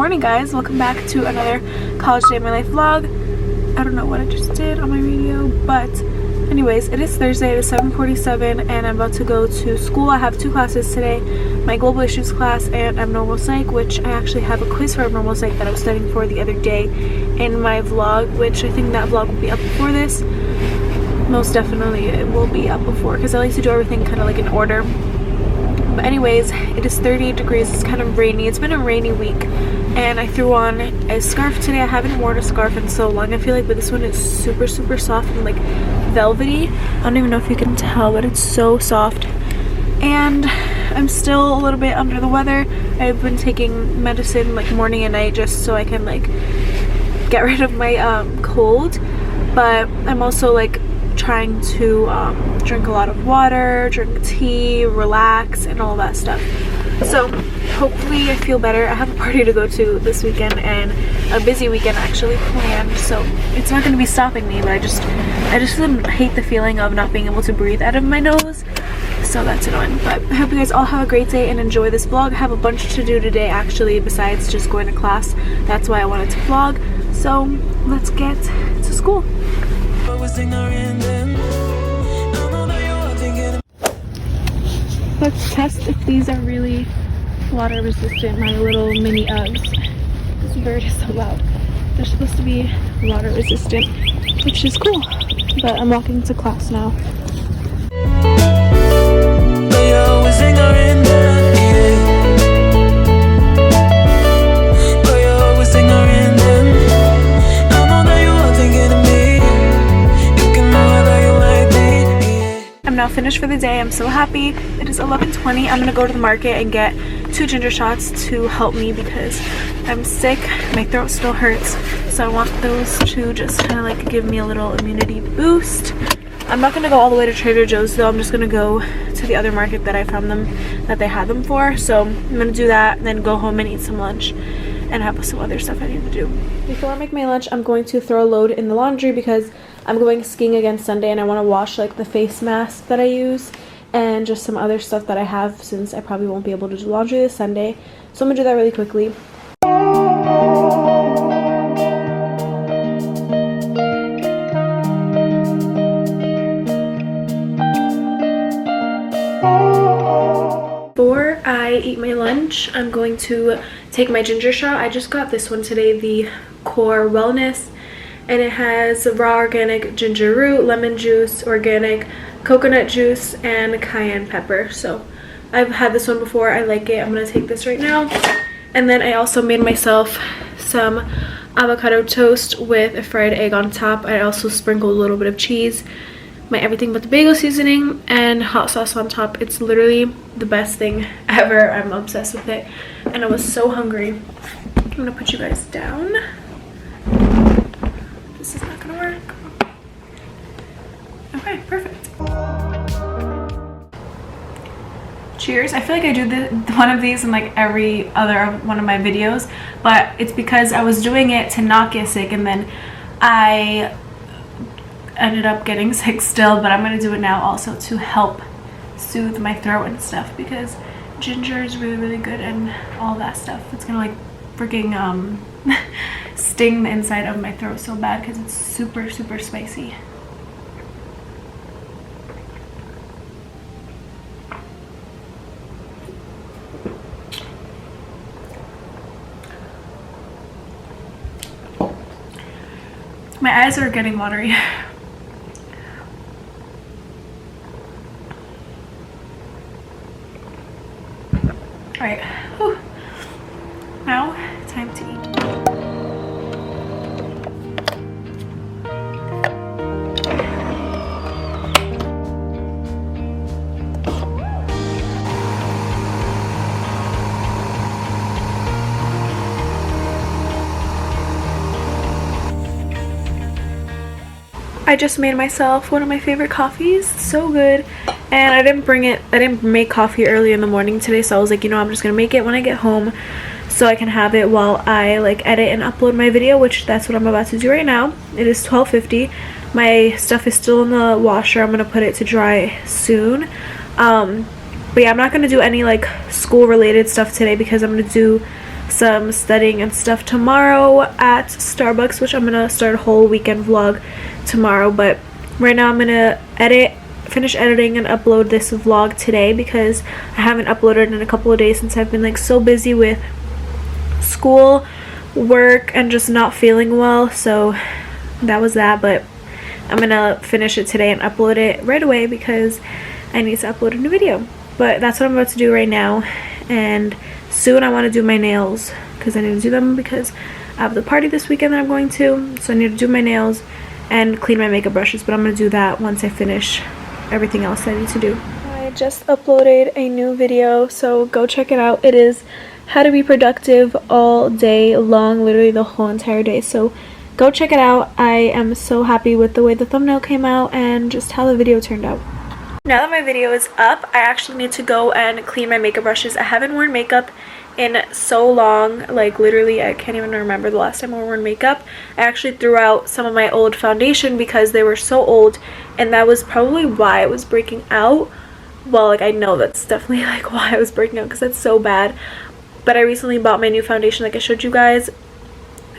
morning, guys. Welcome back to another college day of my life vlog. I don't know what I just did on my radio, but anyways, it is Thursday. It is 7:47 and I'm about to go to school. I have two classes today, my global issues class and abnormal psych, which I actually have a quiz for abnormal psych that I was studying for the other day in my vlog, which I think that vlog will be up before this. Most definitely it will be up before, because I like to do everything kind of like in order. But anyways, it is 38 degrees. It's kind of rainy. It's been a rainy week and I threw on a scarf today. I haven't worn a scarf in so long, I feel like, but this one is super soft and like velvety. I don't even know if you can tell, but it's so soft. And I'm still a little bit under the weather. I've been taking medicine like morning and night just so I can like get rid of my cold, but I'm also like trying to drink a lot of water, drink tea, relax, and all that stuff. So hopefully I feel better. I have a party to go to this weekend and a busy weekend actually planned, so it's not going to be stopping me, but I just hate the feeling of not being able to breathe out of my nose, so that's annoying. But I hope you guys all have a great day and enjoy this vlog. I have a bunch to do today actually besides just going to class. That's why I wanted to vlog. So let's get to school. Let's test if these are really water resistant, my little mini Uggs. This bird is so loud. They're supposed to be water resistant, which is cool. But I'm walking to class now. Now finished for the day. I'm so happy. It is 11:20. I'm gonna go to the market and get 2 ginger shots to help me because I'm sick. My throat still hurts, so I want those to just kind of like give me a little immunity boost. I'm not gonna go all the way to Trader Joe's though. I'm just gonna go to the other market that I found them, that they had them for. So I'm gonna do that, then go home and eat some lunch and have some other stuff I need to do. Before I make my lunch, I'm going to throw a load in the laundry because I'm going skiing again Sunday and I want to wash like the face mask that I use and just some other stuff that I have, since I probably won't be able to do laundry this Sunday. So I'm gonna do that really quickly. Before I eat my lunch, I'm going to take my ginger shot. I just got this one today, the Core Wellness, and it has raw organic ginger root, lemon juice, organic coconut juice, and cayenne pepper. So I've had this one before. I like it. I'm gonna take this right now. And then I also made myself some avocado toast with a fried egg on top. I also sprinkled a little bit of cheese, my everything but the bagel seasoning, and hot sauce on top. It's literally the best thing ever. I'm obsessed with it and I was so hungry. I'm gonna put you guys down. This is not gonna work. Okay, perfect. Cheers. I feel like I do one of these in like every other one of my videos, but it's because I was doing it to not get sick and then I ended up getting sick still, but I'm gonna do it now also to help soothe my throat and stuff, because ginger is really good and all that stuff. It's gonna like freaking sting the inside of my throat so bad because it's super spicy. My eyes are getting watery. All right, whew. Now time to eat. I just made myself one of my favorite coffees. So good. And I didn't make coffee early in the morning today, so I was like, you know, I'm just gonna make it when I get home so I can have it while I like edit and upload my video, which that's what I'm about to do right now. It is 12:50. My stuff is still in the washer. I'm gonna put it to dry soon. But yeah, I'm not gonna do any like school related stuff today because I'm gonna do some studying and stuff tomorrow at Starbucks, which I'm gonna start a whole weekend vlog tomorrow. But right now I'm gonna finish editing and upload this vlog today because I haven't uploaded in a couple of days since I've been like so busy with school, work, and just not feeling well. So that was that, but I'm gonna finish it today and upload it right away because I need to upload a new video. But that's what I'm about to do right now, and soon I want to do my nails because I need to do them because I have the party this weekend that I'm going to, so I need to do my nails and clean my makeup brushes, but I'm gonna do that once I finish everything else I need to do. I just uploaded a new video, so go check it out. It is how to be productive all day long, literally the whole entire day, so go check it out. I am so happy with the way the thumbnail came out and just how the video turned out. Now that my video is up, I actually need to go and clean my makeup brushes. I haven't worn makeup in so long, like literally I can't even remember the last time I wore makeup. I actually threw out some of my old foundation because they were so old, and that was probably why it was breaking out. Well, like I know that's definitely like why I was breaking out because that's so bad. But I recently bought my new foundation like I showed you guys.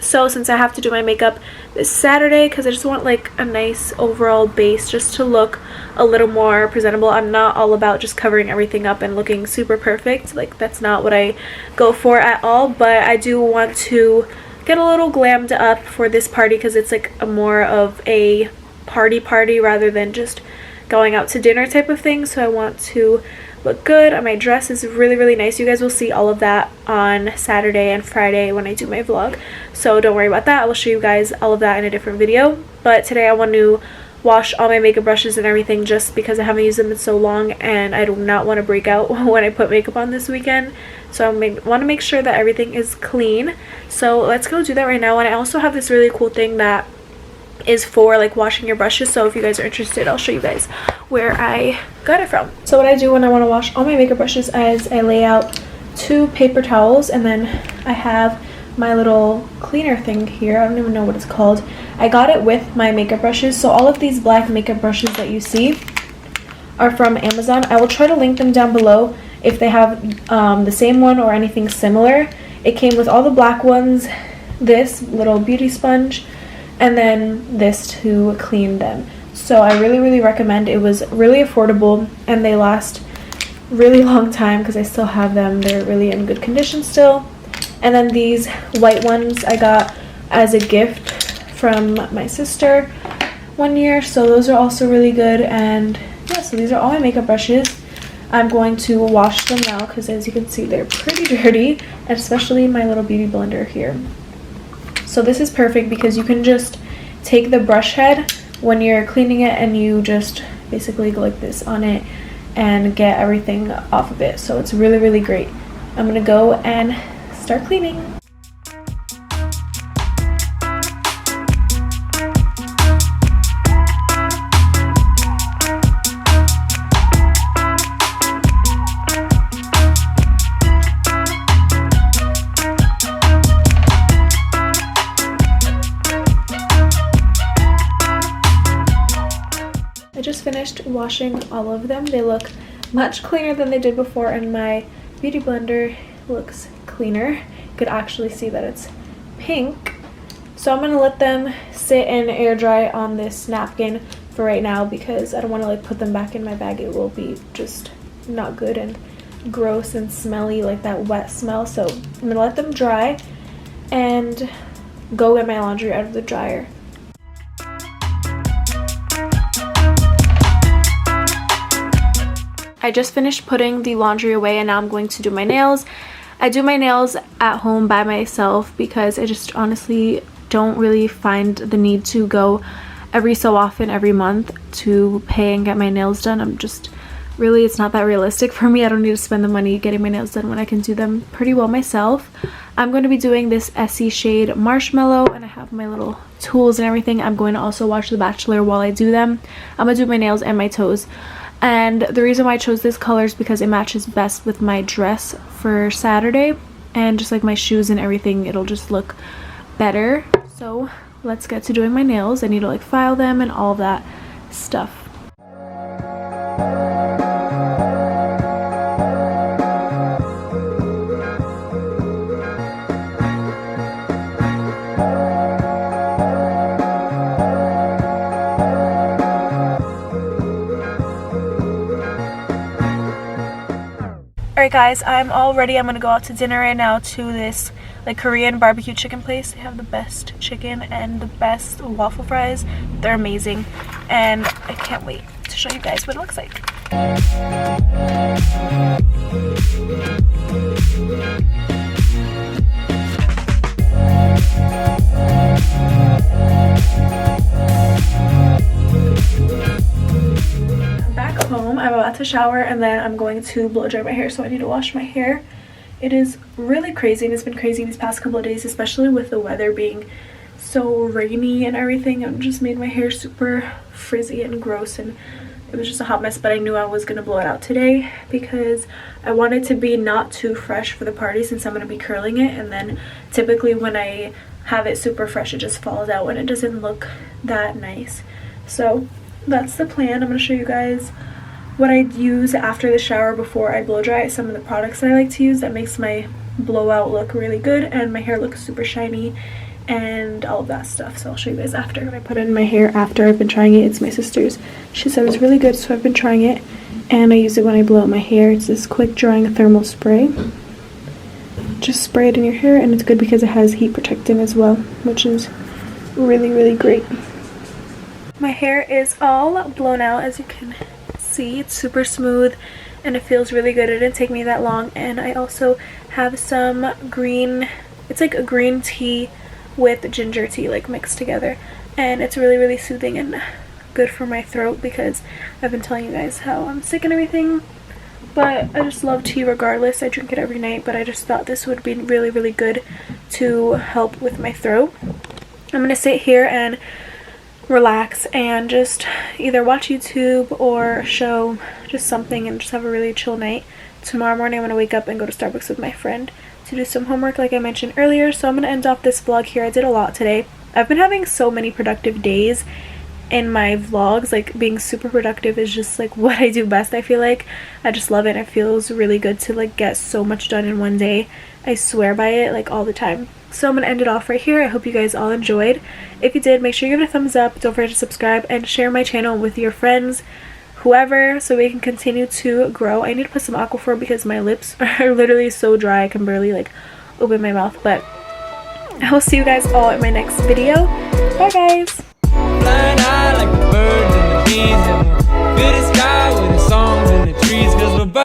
So since I have to do my makeup this Saturday because I just want like a nice overall base just to look a little more presentable. I'm not all about just covering everything up and looking super perfect. Like that's not what I go for at all. But I do want to get a little glammed up for this party because it's like a more of a party rather than just going out to dinner type of thing. So I want to look good. My dress is really nice. You guys will see all of that on Saturday and Friday when I do my vlog, so don't worry about that. I will show you guys all of that in a different video. But today I want to wash all my makeup brushes and everything just because I haven't used them in so long and I do not want to break out when I put makeup on this weekend. So I want to make sure that everything is clean. So let's go do that right now. And I also have this really cool thing that is for like washing your brushes, so if you guys are interested I'll show you guys where I got it from. So what I do when I want to wash all my makeup brushes is I lay out 2 paper towels, and then I have my little cleaner thing here. I don't even know what it's called. I got it with my makeup brushes, so all of these black makeup brushes that you see are from Amazon. I will try to link them down below if they have the same one or anything similar. It came with all the black ones, this little beauty sponge, and then this to clean them. So I really recommend. It was really affordable and they last really long time because I still have them. They're really in good condition still. And then these white ones I got as a gift from my sister one year, so those are also really good. And yeah, so these are all my makeup brushes. I'm going to wash them now because as you can see they're pretty dirty, and especially my little beauty blender here. So this is perfect because you can just take the brush head when you're cleaning it and you just basically go like this on it and get everything off of it. So it's really great. I'm gonna go and start cleaning. I just finished washing all of them. They look much cleaner than they did before, and my beauty blender looks cleaner. You could actually see that it's pink. So I'm gonna let them sit and air dry on this napkin for right now because I don't want to like put them back in my bag. It will be just not good and gross and smelly, like that wet smell. So I'm gonna let them dry and go get my laundry out of the dryer. I just finished putting the laundry away and now I'm going to do my nails. I do my nails at home by myself because I just honestly don't really find the need to go every so often every month to pay and get my nails done. I'm just really, it's not that realistic for me. I don't need to spend the money getting my nails done when I can do them pretty well myself. I'm going to be doing this Essie shade Marshmallow, and I have my little tools and everything. I'm going to also watch The Bachelor while I do them. I'm going to do my nails and my toes. And the reason why I chose this color is because it matches best with my dress for Saturday, and just like my shoes and everything, it'll just look better. So let's get to doing my nails. I need to like file them and all that stuff. Alright guys, I'm all ready. I'm gonna go out to dinner right now to this like Korean barbecue chicken place. They have the best chicken and the best waffle fries. They're amazing and I can't wait to show you guys what it looks like. Back home, I'm about to shower and then I'm going to blow dry my hair, so I need to wash my hair. It is really crazy and it's been crazy these past couple of days, especially with the weather being so rainy and everything. It just made my hair super frizzy and gross and it was just a hot mess, but I knew I was gonna blow it out today because I wanted to be not too fresh for the party since I'm gonna be curling it, and then typically when I have it super fresh it just falls out and it doesn't look that nice. So that's the plan. I'm gonna show you guys what I use after the shower before I blow dry, some of the products that I like to use that makes my blowout look really good and my hair looks super shiny and all of that stuff. So I'll show you guys after. I put it in my hair after I've been trying it. It's my sister's. She said it's really good, so I've been trying it and I use it when I blow out my hair. It's this quick drying thermal spray. Just spray it in your hair and it's good because it has heat protectant as well, which is really great. My hair is all blown out, as you can see. It's super smooth and it feels really good. It didn't take me that long, and I also have some green, it's like a green tea with ginger tea like mixed together, and it's really soothing and good for my throat because I've been telling you guys how I'm sick and everything, but I just love tea regardless. I drink it every night, but I just thought this would be really good to help with my throat. I'm gonna sit here and relax and just either watch YouTube or show, just something, and just have a really chill night. Tomorrow morning I'm gonna wake up and go to Starbucks with my friend to do some homework like I mentioned earlier. So I'm gonna end off this vlog here. I did a lot today. I've been having so many productive days in my vlogs. Like being super productive is just like what I do best. I feel like I just love it. It feels really good to like get so much done in one day. I swear by it like all the time. So I'm gonna end it off right here. I hope you guys all enjoyed. If you did, make sure you give it a thumbs up. Don't forget to subscribe and share my channel with your friends, whoever, so we can continue to grow. I need to put some Aquaphor because my lips are literally so dry I can barely like open my mouth. But I will see you guys all in my next video. Bye guys.